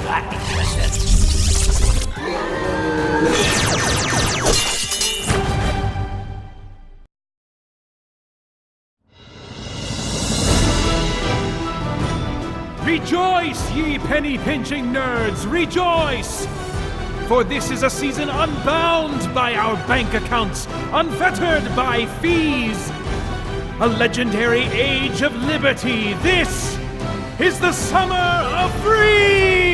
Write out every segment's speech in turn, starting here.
Rejoice, ye penny-pinching nerds, rejoice! For this is a season unbound by our bank accounts, unfettered by fees. A legendary age of liberty. This is the summer of free!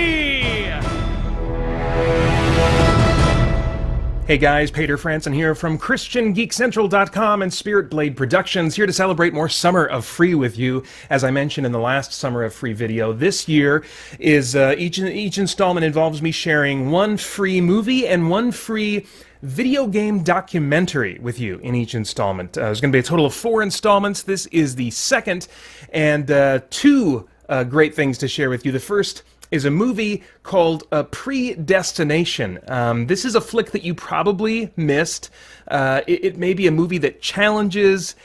Hey guys, Pater Franson here from christiangeekcentral.com and Spirit Blade Productions, here to celebrate more Summer of Free with you. As I mentioned in the last Summer of Free video, this year is each installment involves me sharing one free movie and one free video game documentary with you in each installment. There's going to be a total of 4 installments. This is the second, and two great things to share with you. The first is a movie called Predestination. This is a flick that you probably missed. It may be a movie that challenges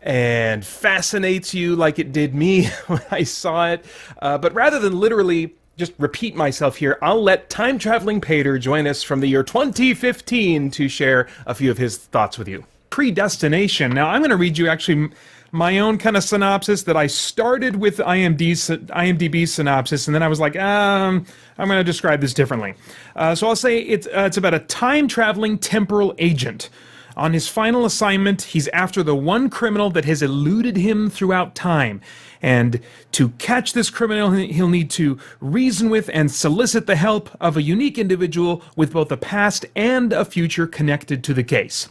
and fascinates you like it did me when I saw it. But rather than literally just repeat myself here, I'll let time-traveling Pater join us from the year 2015 to share a few of his thoughts with you. Predestination. Now, I'm going to read you actually my own kind of synopsis that I started with IMDb's synopsis, and then I was like, I'm going to describe this differently. So I'll say it's about a time-traveling temporal agent. On his final assignment, he's after the one criminal that has eluded him throughout time. And to catch this criminal, he'll need to reason with and solicit the help of a unique individual with both a past and a future connected to the case.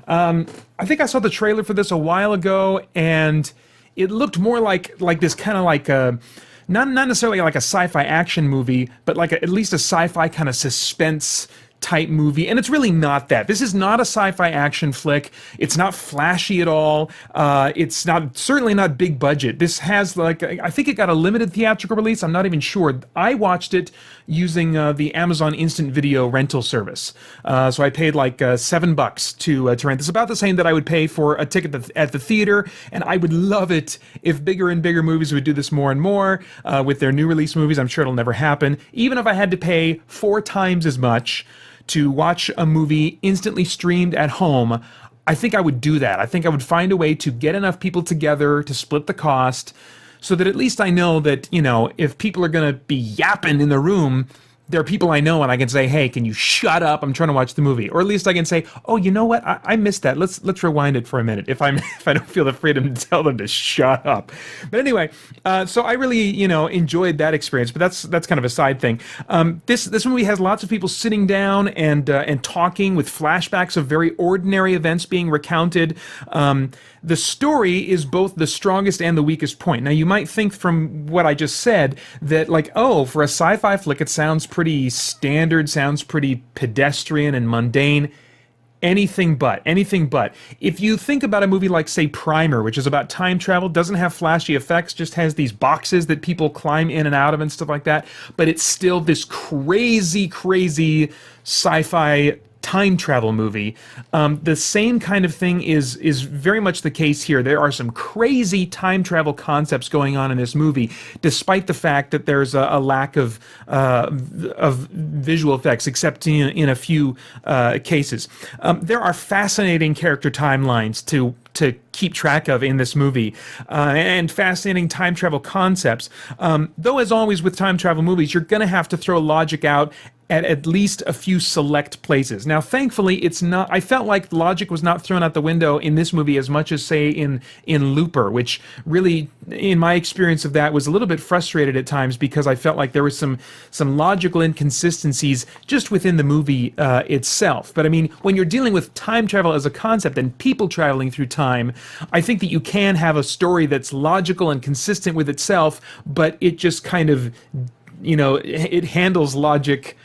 I think I saw the trailer for this a while ago, and it looked more like this kind of like a, not necessarily like a sci-fi action movie, but like at least a sci-fi kind of suspense type movie, and it's really not that. This is not a sci-fi action flick. It's not flashy at all. It's certainly not big budget. This has I think it got a limited theatrical release. I'm not even sure. I watched it using the Amazon Instant Video rental service. So I paid like $7 to rent. It's about the same that I would pay for a ticket at the theater, and I would love it if bigger and bigger movies would do this more and more with their new release movies. I'm sure it'll never happen. Even if I had to pay 4 times as much to watch a movie instantly streamed at home, I think I would do that. I think I would find a way to get enough people together to split the cost so that at least I know that, if people are going to be yapping in the room, there are people I know and I can say, hey, can you shut up? I'm trying to watch the movie. Or at least I can say, oh, you know what? I missed that. Let's rewind it for a minute if I don't feel the freedom to tell them to shut up. But anyway, so I really, enjoyed that experience, but that's kind of a side thing. This movie has lots of people sitting down and talking with flashbacks of very ordinary events being recounted. The story is both the strongest and the weakest point. Now, you might think from what I just said that, for a sci-fi flick, it sounds pretty standard, sounds pretty pedestrian and mundane. Anything but. If you think about a movie like, say, Primer, which is about time travel, doesn't have flashy effects, just has these boxes that people climb in and out of and stuff like that, but it's still this crazy, crazy sci-fi time travel movie. The same kind of thing is very much the case here. There are some crazy time travel concepts going on in this movie, despite the fact that there's a lack of visual effects, except in a few cases. There are fascinating character timelines to keep track of in this movie, and fascinating time travel concepts. Though, as always with time travel movies, you're going to have to throw logic out at least a few select places. Now, thankfully, it's not. I felt like logic was not thrown out the window in this movie as much as, say, in Looper, which really, in my experience of that, was a little bit frustrated at times because I felt like there was some logical inconsistencies just within the movie itself. But I mean, when you're dealing with time travel as a concept and people traveling through time, I think that you can have a story that's logical and consistent with itself, but it just kind of, it handles logic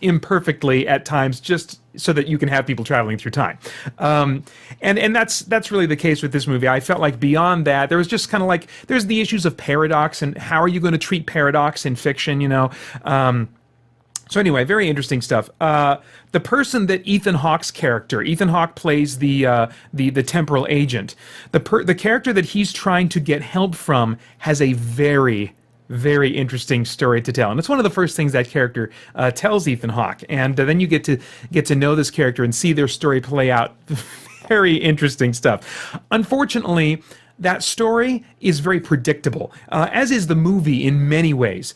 imperfectly at times, just so that you can have people traveling through time. And that's really the case with this movie. I felt like beyond that, there was just kind of there's the issues of paradox and how are you going to treat paradox in fiction, So anyway, very interesting stuff. The person that Ethan Hawke's character, Ethan Hawke plays the temporal agent. The character that he's trying to get help from has a very, very interesting story to tell, and it's one of the first things that character tells Ethan Hawke, and then you get to know this character and see their story play out. Very interesting stuff. Unfortunately, that story is very predictable, as is the movie in many ways.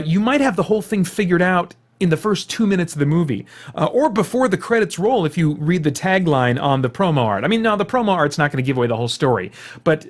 You might have the whole thing figured out in the first 2 minutes of the movie, or before the credits roll if you read the tagline on the promo art. I mean, now the promo art's not going to give away the whole story, but the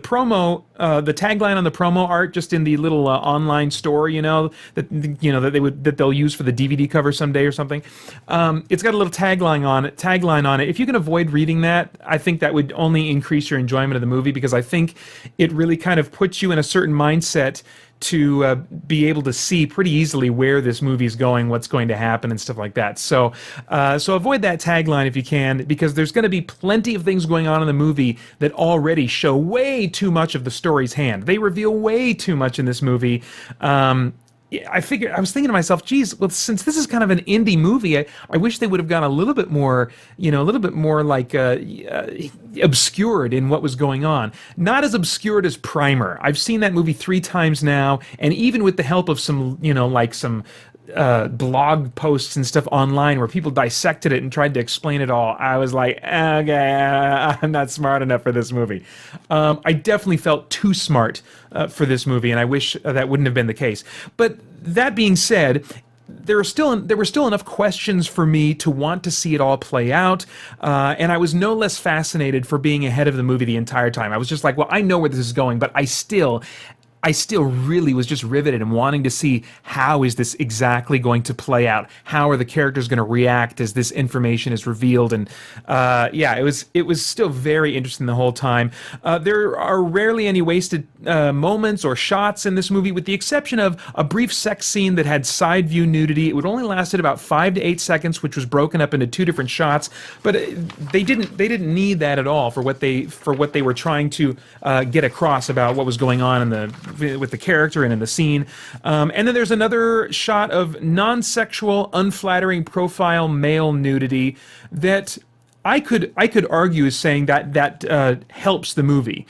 promo, the tagline on the promo art, just in the little online store, that they'll use for the DVD cover someday or something. It's got a little tagline on it. If you can avoid reading that, I think that would only increase your enjoyment of the movie, because I think it really kind of puts you in a certain mindset to be able to see pretty easily where this movie is going, what's going to happen, and stuff like that. So avoid that tagline if you can, because there's going to be plenty of things going on in the movie that already show way too much of the story's hand. They reveal way too much in this movie. I was thinking to myself, geez, well, since this is kind of an indie movie, I wish they would have gone a little bit more, like obscured in what was going on. Not as obscured as Primer. I've seen that movie 3 times now, and even with the help of some, some blog posts and stuff online where people dissected it and tried to explain it all, I was like, okay, I'm not smart enough for this movie. I definitely felt too smart for this movie, and I wish that wouldn't have been the case. But that being said, there were still enough questions for me to want to see it all play out, and I was no less fascinated for being ahead of the movie the entire time. I was just like, well, I know where this is going, but I still really was just riveted and wanting to see how is this exactly going to play out? How are the characters going to react as this information is revealed? And it was still very interesting the whole time. There are rarely any wasted moments or shots in this movie, with the exception of a brief sex scene that had side view nudity. It would only lasted about 5 to 8 seconds, which was broken up into 2 different shots. But they didn't need that at all for what they were trying to get across about what was going on with the character and in the scene. And then there's another shot of non-sexual, unflattering profile male nudity that I could argue is saying that helps the movie.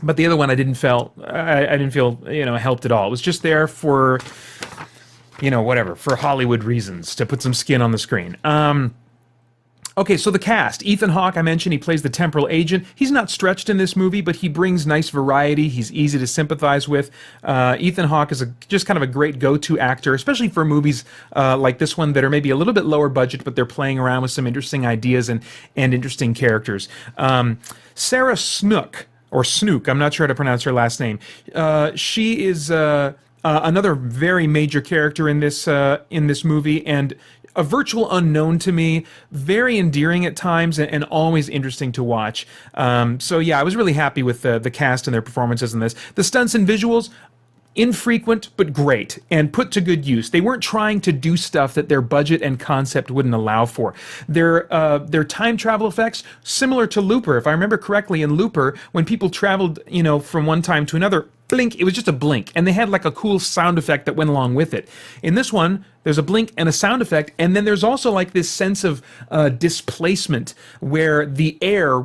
But the other one I didn't feel helped at all. It was just there for for Hollywood reasons, to put some skin on the screen. Okay, so the cast. Ethan Hawke, I mentioned, he plays the temporal agent. He's not stretched in this movie, but he brings nice variety. He's easy to sympathize with. Ethan Hawke is just kind of a great go-to actor, especially for movies like this one that are maybe a little bit lower budget, but they're playing around with some interesting ideas and interesting characters. Sarah Snook, or Snook, I'm not sure how to pronounce her last name. She is another very major character in this movie, and a virtual unknown to me, very endearing at times, and always interesting to watch. So yeah, I was really happy with the cast and their performances in this. The stunts and visuals, infrequent but great, and put to good use. They weren't trying to do stuff that their budget and concept wouldn't allow for. Their time travel effects, similar to Looper. If I remember correctly, in Looper, when people traveled, from one time to another, blink, it was just a blink, and they had like a cool sound effect that went along with it. In this one, there's a blink and a sound effect, and then there's also like this sense of displacement where the air,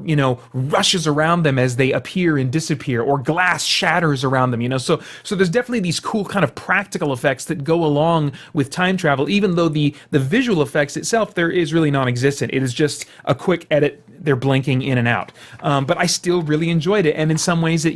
rushes around them as they appear and disappear, or glass shatters around them, So there's definitely these cool kind of practical effects that go along with time travel, even though the visual effects itself there is really non-existent. It is just a quick edit. They're blinking in and out. But I still really enjoyed it, and in some ways it,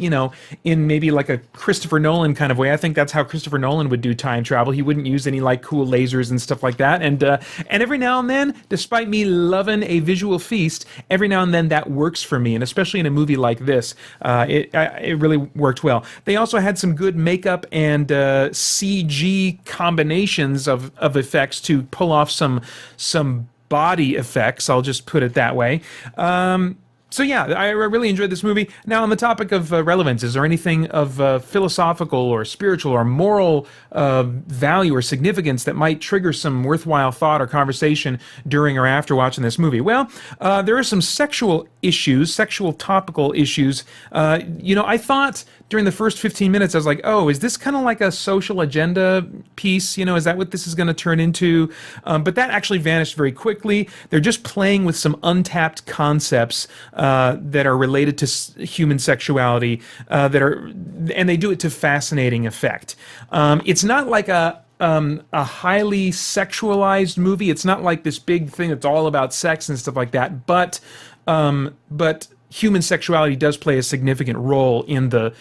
in maybe like a Christopher Nolan kind of way, I think that's how Christopher Nolan would do time travel. He wouldn't use any like cool lasers and stuff like that, and every now and then, despite me loving a visual feast, every now and then that works for me, and especially in a movie like this, it really worked well. They also had some good makeup and CG combinations of effects to pull off some body effects, I'll just put it that way. So yeah, I really enjoyed this movie. Now, on the topic of relevance, is there anything of philosophical or spiritual or moral value or significance that might trigger some worthwhile thought or conversation during or after watching this movie? Well, there are some sexual issues, sexual topical issues. I thought during the first 15 minutes, I was like, oh, is this kind of like a social agenda piece? Is that what this is going to turn into? But that actually vanished very quickly. They're just playing with some untapped concepts that are related to human sexuality and they do it to fascinating effect. It's not like a highly sexualized movie. It's not like this big thing that's all about sex and stuff like that. But human sexuality does play a significant role in the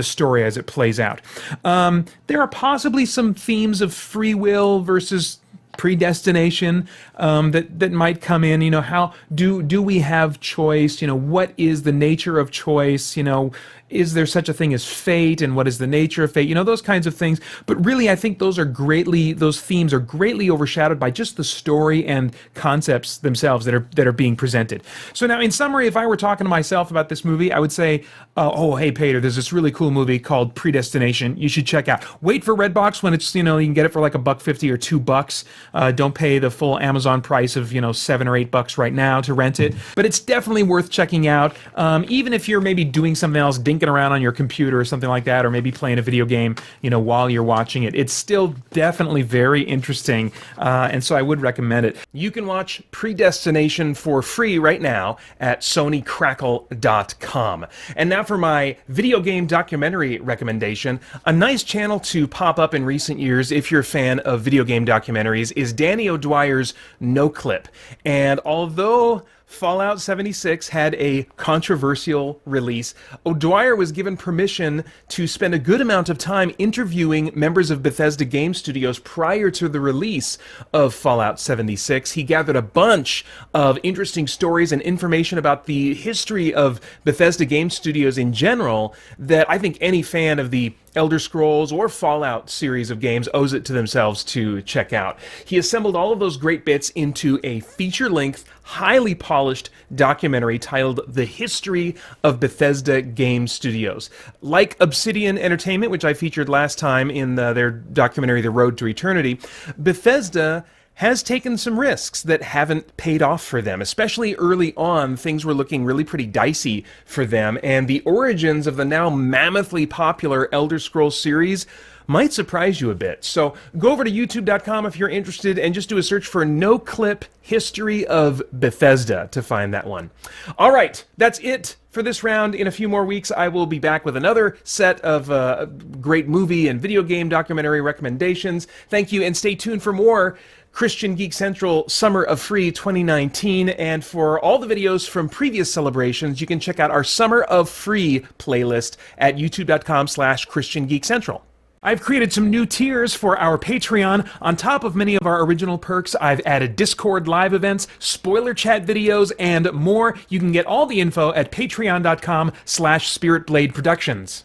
story as it plays out. There are possibly some themes of free will versus predestination that might come in. How do we have choice? What is the nature of choice? Is there such a thing as fate, and what is the nature of fate? Those kinds of things. But really, I think those themes are greatly overshadowed by just the story and concepts themselves that are being presented. So now, in summary, if I were talking to myself about this movie, I would say, oh, hey, Peter, there's this really cool movie called Predestination. You should check out. Wait for Redbox when it's, you can get it for like $1.50 or $2. Don't pay the full Amazon price of, $7 or $8 right now to rent it. But it's definitely worth checking out. Even if you're maybe doing something else, dinking around on your computer or something like that, or maybe playing a video game, while you're watching it. It's still definitely very interesting, and so I would recommend it. You can watch Predestination for free right now at sonycrackle.com. And now for my video game documentary recommendation. A nice channel to pop up in recent years if you're a fan of video game documentaries is Danny O'Dwyer's No Clip. And although Fallout 76 had a controversial release, O'Dwyer was given permission to spend a good amount of time interviewing members of Bethesda Game Studios prior to the release of Fallout 76. He gathered a bunch of interesting stories and information about the history of Bethesda Game Studios in general that I think any fan of the Elder Scrolls or Fallout series of games owes it to themselves to check out. He assembled all of those great bits into a feature-length, highly polished documentary titled The History of Bethesda Game Studios. Like Obsidian Entertainment, which I featured last time in their documentary The Road to Eternity, Bethesda has taken some risks that haven't paid off for them. Especially early on, things were looking really pretty dicey for them, and the origins of the now mammothly popular Elder Scrolls series might surprise you a bit. So go over to youtube.com if you're interested and just do a search for No Clip History of Bethesda to find that one. All right, that's it for this round. In a few more weeks, I will be back with another set of great movie and video game documentary recommendations. Thank you, and stay tuned for more Christian Geek Central Summer of Free 2019, and for all the videos from previous celebrations, you can check out our Summer of Free playlist at youtube.com/ChristianGeekCentral. I've created some new tiers for our Patreon. On top of many of our original perks, I've added Discord live events, spoiler chat videos, and more. You can get all the info at patreon.com/SpiritBladeProductions.